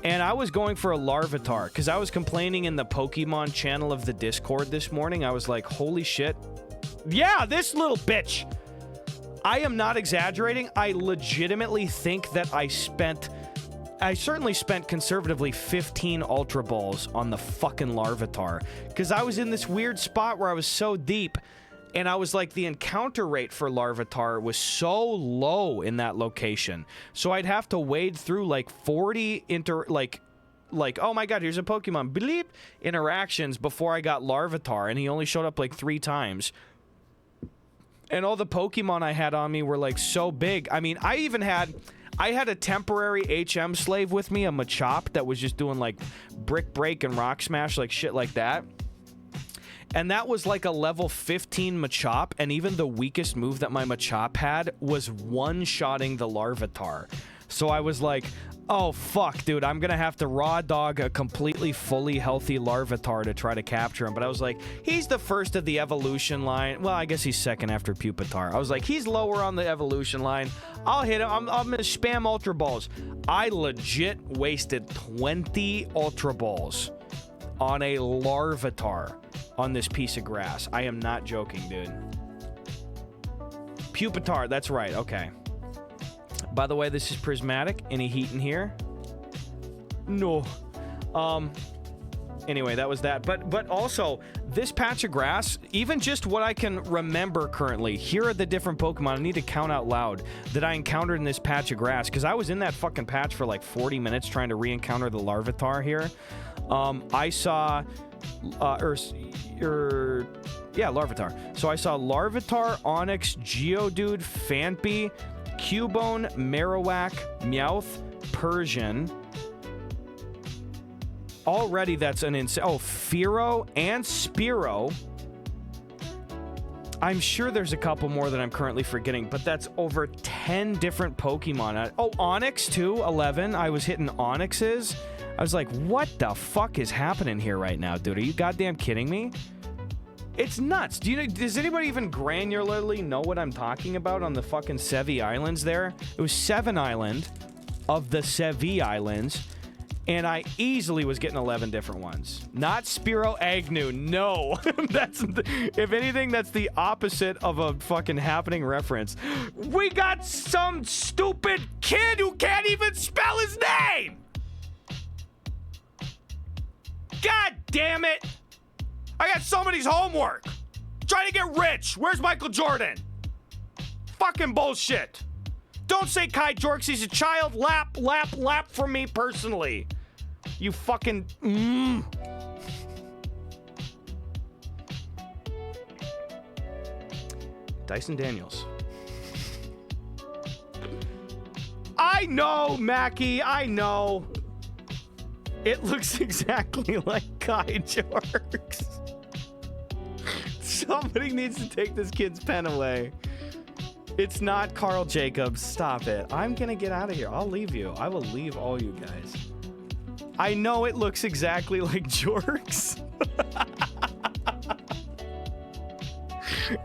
And I was going for a Larvitar, because I was complaining in the Pokemon channel of the Discord this morning. I was like, holy shit. Yeah, this little bitch. I am not exaggerating. I legitimately think that I certainly spent conservatively 15 Ultra Balls on the fucking Larvitar. Because I was in this weird spot where I was so deep... and I was like, the encounter rate for Larvitar was so low in that location. So I'd have to wade through like 40 oh my god, here's a Pokemon, bleep, interactions before I got Larvitar. And he only showed up like 3 times. And all the Pokemon I had on me were like so big. I mean, I had a temporary HM slave with me, a Machop that was just doing like Brick Break and Rock Smash, like shit like that. And that was like a level 15 Machop, and even the weakest move that my Machop had was one-shotting the Larvitar. So I was like, oh fuck, dude, I'm gonna have to raw dog a completely fully healthy Larvitar to try to capture him. But I was like, he's the first of the evolution line. Well, I guess he's second after Pupitar. I was like, he's lower on the evolution line. I'll hit him. I'm gonna spam Ultra Balls. I legit wasted 20 Ultra Balls on a Larvitar on this piece of grass. I am not joking, dude. Pupitar, that's right, okay. By the way, this is Prismatic. Any heat in here? No. Anyway, that was that. But also, this patch of grass, even just what I can remember currently, here are the different Pokemon, I need to count out loud, that I encountered in this patch of grass, because I was in that fucking patch for like 40 minutes trying to re-encounter the Larvitar here. I saw... Larvitar. So I saw Larvitar, Onix, Geodude, Phanpy, Cubone, Marowak, Meowth, Persian. Already that's an insane... oh, Fearow and Spearow. I'm sure there's a couple more that I'm currently forgetting, but that's over 10 different Pokemon. Oh, Onix too, 11. I was hitting Onixes. I was like, what the fuck is happening here right now, dude? Are you goddamn kidding me? It's nuts. Does anybody even granularly know what I'm talking about on the fucking Sevi Islands there? It was 7 Island of the Sevi Islands, and I easily was getting 11 different ones. Not Spiro Agnew, no. If anything, that's the opposite of a fucking happening reference. We got some stupid kid who can't even spell his name! God damn it! I got somebody's homework! Trying to get rich! Where's Michael Jordan? Fucking bullshit! Don't say Kai Jorks, he's a child. Lap from me personally. You fucking... Dyson Daniels. I know, Mackie, I know. It looks exactly like Kai Jorks. Somebody needs to take this kid's pen away. It's not Carl Jacobs. Stop it. I'm gonna get out of here. I'll leave you. I will leave all you guys. I know it looks exactly like Jorks.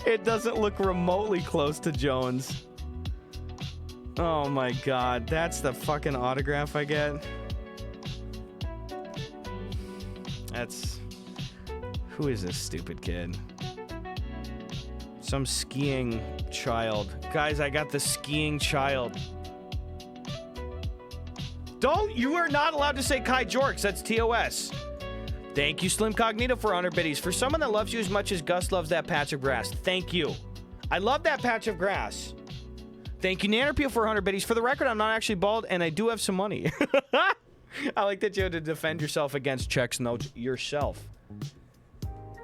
It doesn't look remotely close to Jones. Oh my god. That's the fucking autograph I get. That's... Who is this stupid kid? Some skiing child. Guys, I got the skiing child. You are not allowed to say Kai Jorks. That's TOS. Thank you, Slim Cognito, for 100 biddies. For someone that loves you as much as Gus loves that patch of grass. Thank you. I love that patch of grass. Thank you, Nannerpeel, for 100 biddies. For the record, I'm not actually bald, and I do have some money. I like that you had to defend yourself against checks notes yourself.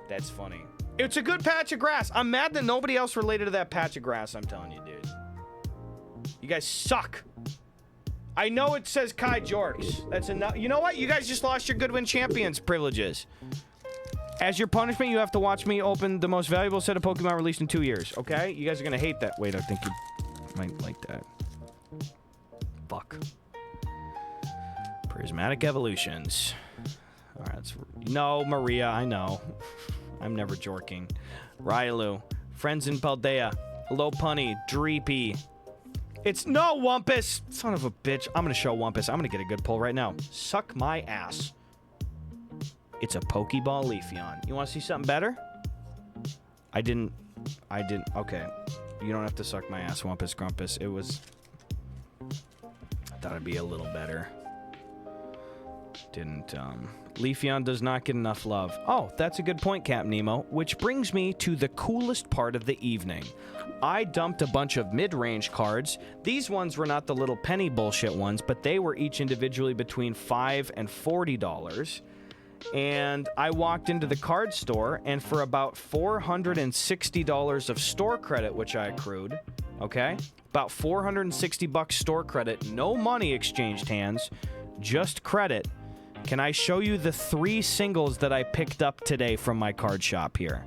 That's funny. It's a good patch of grass. I'm mad that nobody else related to that patch of grass, I'm telling you, dude. You guys suck. I know it says Kai Jorks. That's enough. You know what? You guys just lost your Goodwin Champions privileges. As your punishment, you have to watch me open the most valuable set of Pokemon released in 2 years, okay? You guys are gonna hate that. Wait, I think you might like that. Fuck. Prismatic Evolutions. All right, no, Maria, I know. I'm never jorking. Railu. Friends in Paldea. Hello, Punny. Dreepy. It's no Wumpus. Son of a bitch. I'm going to show Wumpus. I'm going to get a good pull right now. Suck my ass. It's a Pokeball Leafeon. You want to see something better? I didn't. Okay. You don't have to suck my ass, Wumpus Grumpus. It was... I thought it'd be a little better. Didn't, Leafeon does not get enough love. Oh, that's a good point, Cap Nemo. Which brings me to the coolest part of the evening. I dumped a bunch of mid-range cards. These ones were not the little penny bullshit ones, but they were each individually between $5 and $40. And I walked into the card store, and for about $460 of store credit, which I accrued, okay? About 460 bucks store credit, no money exchanged hands, just credit. Can I show you the 3 singles that I picked up today from my card shop here?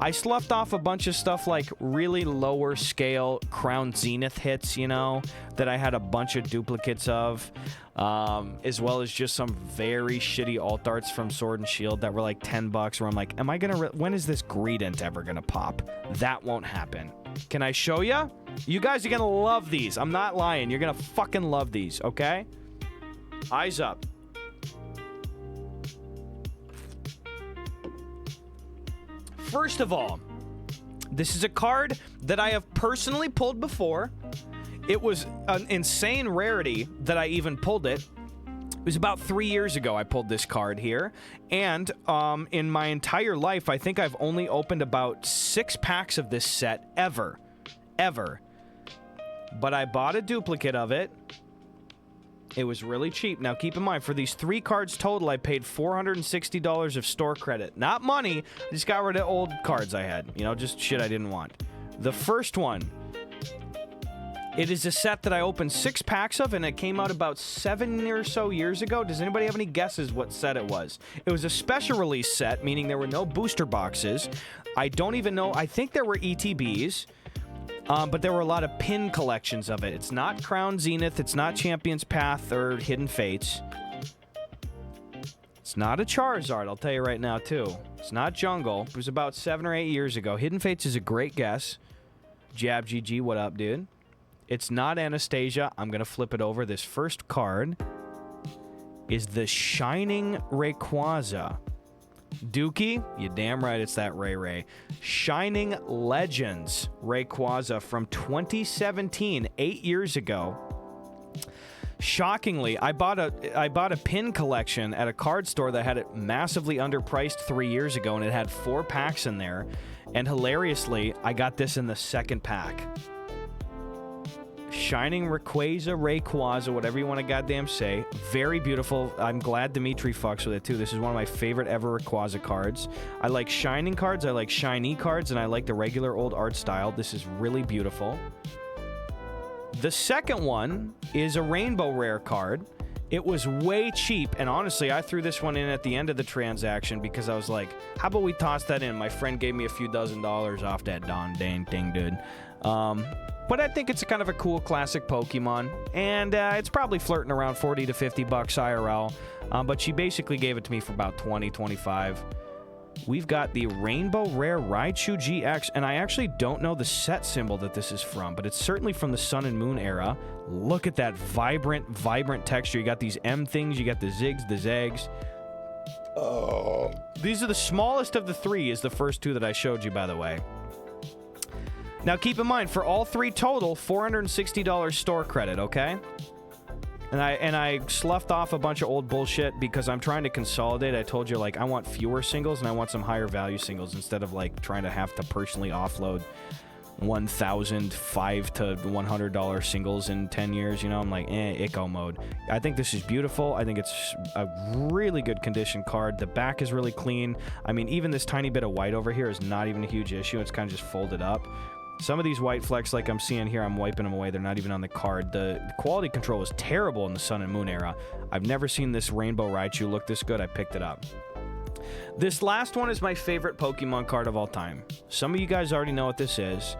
I sloughed off a bunch of stuff like really lower scale Crown Zenith hits, you know, that I had a bunch of duplicates of, as well as just some very shitty alt arts from Sword and Shield that were like 10 bucks, where I'm like, am I gonna, when is this Greedent ever gonna pop? That won't happen. Can I show ya? You guys are gonna love these. I'm not lying. You're gonna fucking love these, okay? Eyes up. First of all, this is a card that I have personally pulled before. It was an insane rarity that I even pulled it. It was about 3 years ago I pulled this card here. And in my entire life, I think I've only opened about 6 packs of this set ever. Ever. But I bought a duplicate of it. It was really cheap. Now, keep in mind, for these 3 cards total, I paid $460 of store credit. Not money. I just got rid of old cards I had. You know, just shit I didn't want. The first one, it is a set that I opened 6 packs of, and it came out about 7 or so years ago. Does anybody have any guesses what set it was? It was a special release set, meaning there were no booster boxes. I don't even know. I think there were ETBs, but there were a lot of pin collections of it. It's not Crown Zenith. It's not Champion's Path or Hidden Fates. It's not a Charizard, I'll tell you right now, too. It's not Jungle. It was about 7 or 8 years ago. Hidden Fates is a great guess. Jab GG, what up, dude? It's not Anastasia. I'm going to flip it over. This first card is the Shining Rayquaza. Dookie, you damn right it's that Ray. Shining Legends Rayquaza from 2017, 8 years ago. Shockingly, I bought a pin collection at a card store that had it massively underpriced 3 years ago, and it had 4 packs in there. And hilariously, I got this in the second pack. Shining Rayquaza, whatever you want to goddamn say. Very beautiful. I'm glad Dimitri fucks with it, too. This is one of my favorite ever Rayquaza cards. I like Shining cards, I like Shiny cards, and I like the regular old art style. This is really beautiful. The second one is a Rainbow Rare card. It was way cheap, and honestly, I threw this one in at the end of the transaction because I was like, how about we toss that in? My friend gave me a few $dozen off that dang thing, dude. But I think it's kind of a cool classic Pokemon, and it's probably flirting around 40 to 50 bucks IRL, but she basically gave it to me for about 20, 25. We've got the Rainbow Rare Raichu GX, and I actually don't know the set symbol that this is from, but it's certainly from the Sun and Moon era. Look at that vibrant texture. You got these M things, you got the zigs, the zags. Oh. These are the smallest of the 3, is the first 2 that I showed you, by the way. Now, keep in mind, for all 3 total, $460 store credit, okay? And I sloughed off a bunch of old bullshit because I'm trying to consolidate. I told you, like, I want fewer singles and I want some higher value singles instead of, like, trying to have to personally offload $1,005 to $100 singles in 10 years. You know, I'm like, Ico mode. I think this is beautiful. I think it's a really good condition card. The back is really clean. I mean, even this tiny bit of white over here is not even a huge issue. It's kind of just folded up. Some of these white flecks, like I'm seeing here, I'm wiping them away. They're not even on the card. The quality control was terrible in the Sun and Moon era. I've never seen this Rainbow Raichu look this good. I picked it up. This last one is my favorite Pokemon card of all time. Some of you guys already know what this is.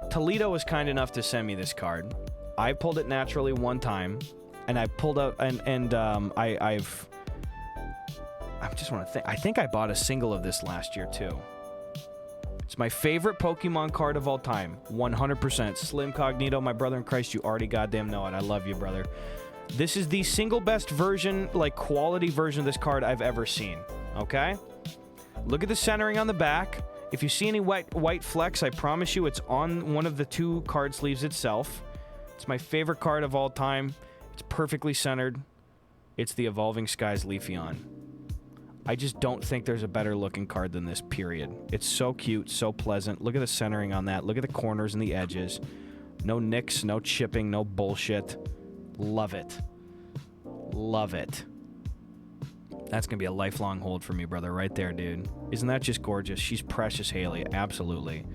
Toledo was kind enough to send me this card. I pulled it naturally one time, and I pulled out, I just want to think. I think I bought a single of this last year, too. It's my favorite Pokemon card of all time. 100%. Slim Cognito, my brother in Christ, you already goddamn know it. I love you, brother. This is the single best version, like quality version of this card I've ever seen. Okay? Look at the centering on the back. If you see any white flecks, I promise you it's on one of the 2 card sleeves itself. It's my favorite card of all time. It's perfectly centered. It's the Evolving Skies Leafeon. I just don't think there's a better looking card than this, period. It's so cute, so pleasant. Look at the centering on that. Look at the corners and the edges. No nicks, no chipping, no bullshit. Love it. Love it. That's going to be a lifelong hold for me, brother, right there, dude. Isn't that just gorgeous? She's precious, Haley. Absolutely.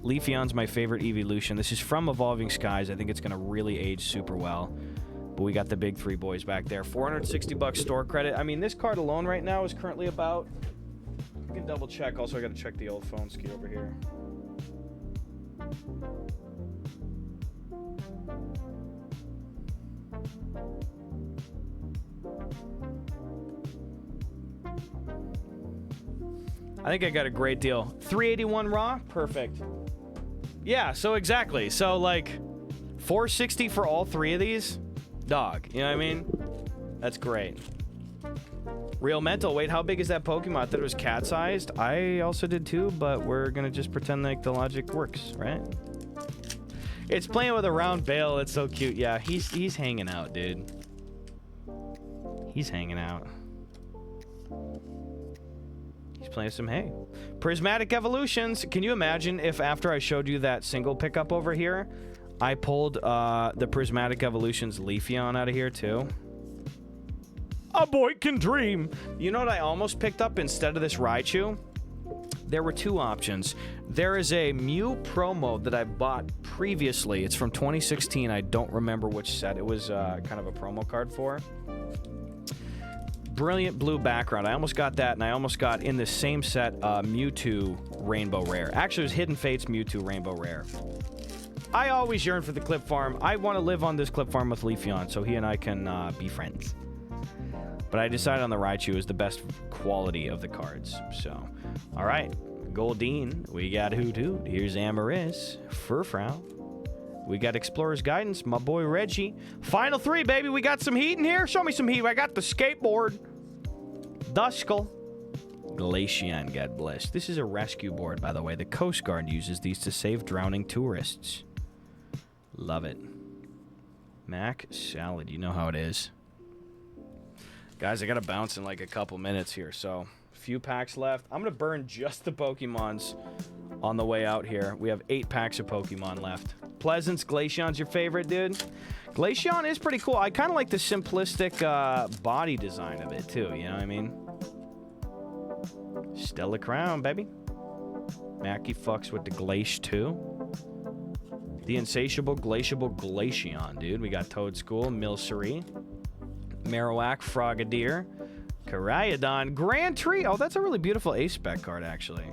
Leafeon's my favorite evolution. This is from Evolving Skies. I think it's going to really age super well. But we got the big 3 boys back there. 460 bucks store credit. I mean, this card alone right now is currently about... You can double check. Also, I got to check the old phone ski over here. I think I got a great deal. 381 raw? Perfect. Yeah, so exactly. So, like, 460 for all 3 of these? Dog, you know what I mean? That's great. Real mental. Wait, how big is that Pokemon? I thought it was cat-sized. I also did too, but we're gonna just pretend like the logic works, right? It's playing with a round bale. It's so cute. Yeah, he's hanging out, dude. He's hanging out. He's playing some hay. Prismatic Evolutions. Can you imagine if after I showed you that single pickup over here, I pulled the Prismatic Evolutions Leafeon out of here, too? A boy can dream. You know what I almost picked up instead of this Raichu? There were 2 options. There is a Mew promo that I bought previously. It's from 2016. I don't remember which set it was kind of a promo card for. brilliant blue background. I almost got that, and I almost got in the same set Mewtwo Rainbow Rare. Actually, it was Hidden Fates Mewtwo Rainbow Rare. I always yearn for the clip farm. I want to live on this clip farm with Leafeon so he and I can be friends. But I decided on the Raichu is the best quality of the cards. So, all right. Goldeen. We got Hoothoot. Here's Amarys. Furfrou. We got Explorer's Guidance. My boy Reggie. Final 3, baby. We got some heat in here. Show me some heat. I got the skateboard. Duskull. Glaceon, God bless. This is a rescue board, by the way. The Coast Guard uses these to save drowning tourists. Love it. Mac Salad. You know how it is. Guys, I got to bounce in like a couple minutes here, so a few packs left. I'm going to burn just the Pokemons on the way out here. We have 8 packs of Pokemon left. Pleasance, Glaceon's your favorite, dude? Glaceon is pretty cool. I kind of like the simplistic body design of it, too. You know what I mean? Stella Crown, baby. Mackie fucks with the Glace, too. The insatiable, glaciable Glaceon, dude. We got Toadschool, Milcery, Marowak, Frogadier, Caryodon, Grand Tree. Oh, that's a really beautiful ace-spec card, actually.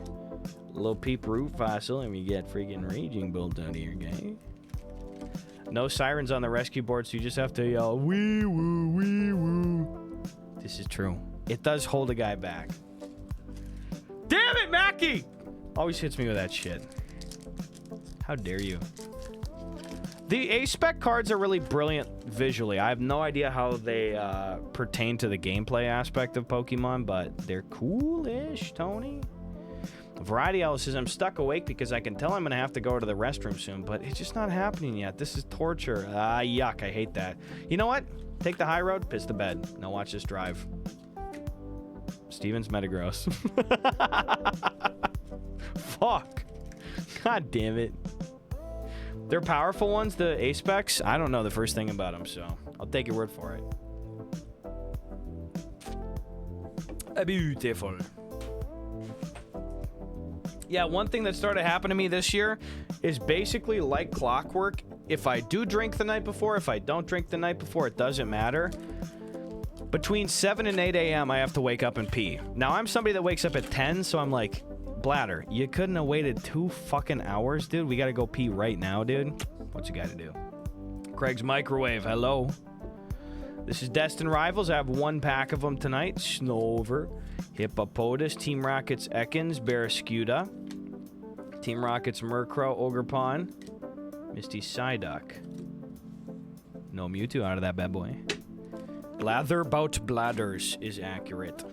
Little Peep Root Fossil, and we get freaking Raging Bolt out here, gang. No sirens on the rescue board, so you just have to yell, wee woo, wee woo. This is true. It does hold a guy back. Damn it, Mackie! Always hits me with that shit. How dare you? The A-Spec cards are really brilliant visually. I have no idea how they pertain to the gameplay aspect of Pokemon, but they're cool-ish, Tony. Variety Owl says, I'm stuck awake because I can tell I'm going to have to go to the restroom soon, but it's just not happening yet. This is torture. Ah, yuck. I hate that. You know what? Take the high road, piss the bed. Now watch this drive. Steven's Metagross. Fuck. God damn it. They're powerful ones, the A-Specs. I don't know the first thing about them, so I'll take your word for it. Beautiful. Yeah, one thing that started happening to me this year is basically like clockwork. If I do drink the night before, if I don't drink the night before, it doesn't matter. Between 7 and 8 a.m., I have to wake up and pee. Now, I'm somebody that wakes up at 10, so I'm like, bladder, you couldn't have waited 2 fucking hours, dude? We gotta go pee right now, dude. What you gotta do? Craig's Microwave, hello. This is Destined Rivals. I have 1 pack of them tonight. Snover, Hippopotas, Team Rockets Ekans, Barraskewda, Team Rockets Murkrow, Ogerpon, Misty Psyduck. No Mewtwo out of that bad boy. Blatherbout Bladders is accurate.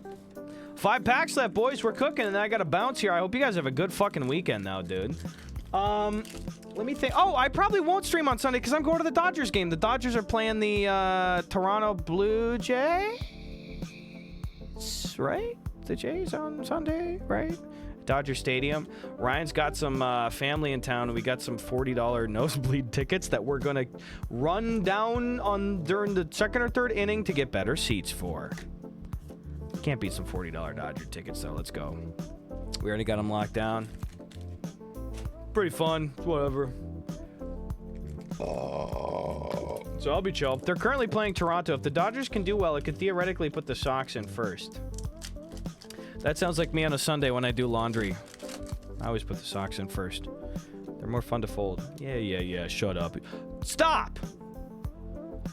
5 packs left, boys. We're cooking, and then I got to bounce here. I hope you guys have a good fucking weekend now, dude. Let me think. Oh, I probably won't stream on Sunday because I'm going to the Dodgers game. The Dodgers are playing the Toronto Blue Jays, right? The Jays on Sunday, right? Dodger Stadium. Ryan's got some family in town, and we got some $40 nosebleed tickets that we're going to run down on during the 2nd or 3rd inning to get better seats for. Can't beat some $40 Dodger tickets, though. Let's go. We already got them locked down. Pretty fun. Whatever. So I'll be chill. They're currently playing Toronto. If the Dodgers can do well, it could theoretically put the Sox in first. That sounds like me on a Sunday when I do laundry. I always put the Sox in first. They're more fun to fold. Yeah. Shut up. Stop!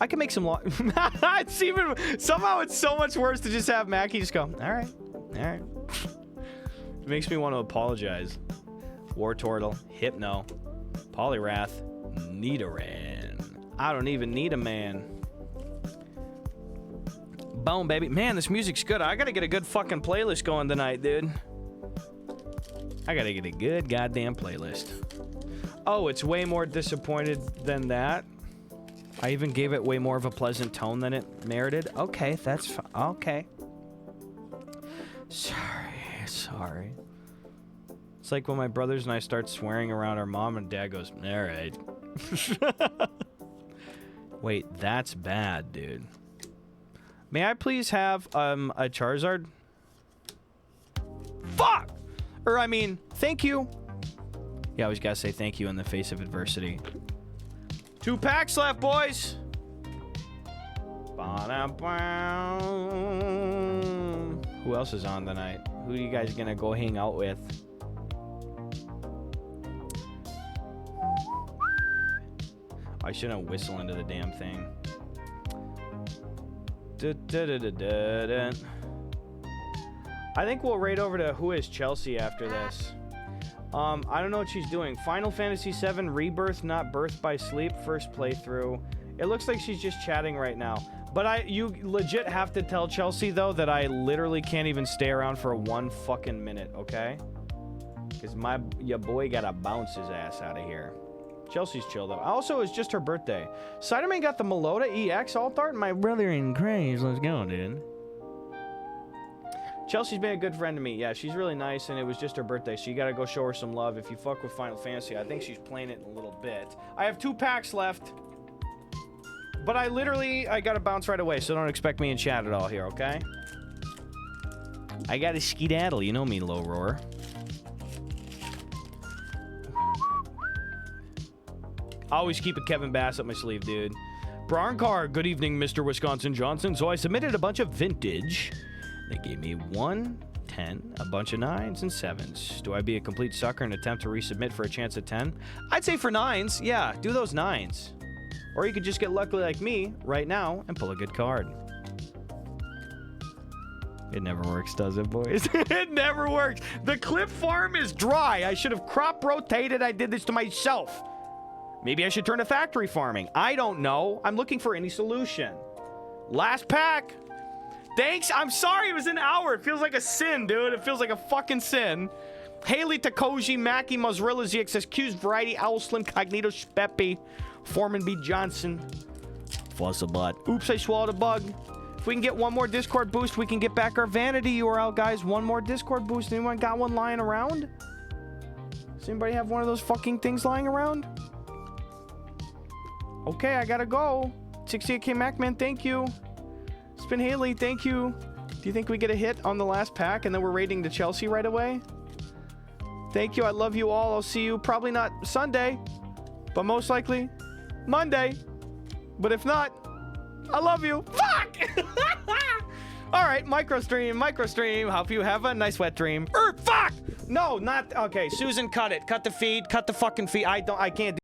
I can make some it's even... Somehow it's so much worse to just have Mackie just go, all right. It makes me want to apologize. Wartortle, Hypno, Poliwrath, Nidoran. I don't even need a man. Boom, baby. Man, this music's good. I gotta get a good fucking playlist going tonight, dude. I gotta get a good goddamn playlist. Oh, it's way more disappointed than that. I even gave it way more of a pleasant tone than it merited. Okay, that's fine. Okay. Sorry. It's like when my brothers and I start swearing around our mom and dad goes, all right. Wait, that's bad, dude. May I please have a Charizard? Fuck! Or, I mean, thank you. You always gotta say thank you in the face of adversity. 2 packs left, boys. Ba-da-bow. Who else is on tonight? Who are you guys gonna go hang out with? I shouldn't whistle into the damn thing. I think we'll raid over to Who is Chelsea after this. I don't know what she's doing. Final Fantasy VII Rebirth, not Birth by Sleep, first playthrough. It looks like she's just chatting right now. But you legit have to tell Chelsea, though, that I literally can't even stay around for 1 fucking minute, okay? Because your boy gotta bounce his ass out of here. Chelsea's chill, though. Also, it's just her birthday. Ciderman got the Melota EX alt art. My brother in craze. Let's go, dude. Chelsea's been a good friend to me. Yeah, she's really nice, and it was just her birthday, so you gotta go show her some love. If you fuck with Final Fantasy, I think she's playing it in a little bit. I have 2 packs left. But I gotta bounce right away, so don't expect me in chat at all here, okay? I gotta skedaddle. You know me, low roar. Always keep a Kevin Bass up my sleeve, dude. Broncar, good evening, Mr. Wisconsin Johnson. So I submitted a bunch of vintage. They gave me 1, 10, a bunch of 9s and 7s. Do I be a complete sucker and attempt to resubmit for a chance at 10? I'd say for 9s. Yeah, do those 9s. Or you could just get lucky like me right now and pull a good card. It never works, does it, boys? It never works. The clip farm is dry. I should have crop rotated. I did this to myself. Maybe I should turn to factory farming. I don't know. I'm looking for any solution. Last pack. Thanks. I'm sorry it was an hour. It feels like a sin, dude. It feels like a fucking sin. Haley, Takoji, Mackie, Mozzarella, ZXSQ's Variety, Owl, Slim, Cognito, Speppy, Foreman B. Johnson, Fussabot. Oops, I swallowed a bug. If we can get 1 more Discord boost, we can get back our vanity URL, guys. 1 more Discord boost. Anyone got one lying around? Does anybody have one of those fucking things lying around? Okay, I gotta go. 68K Macman, thank you. Spin Haley, thank you. Do you think we get a hit on the last pack and then we're raiding to Chelsea right away? Thank you. I love you all. I'll see you probably not Sunday, but most likely Monday. But if not, I love you. Fuck! All right, micro stream. Hope you have a nice wet dream. Fuck! No, not okay. Susan, cut it. Cut the feed. Cut the fucking feed. I can't do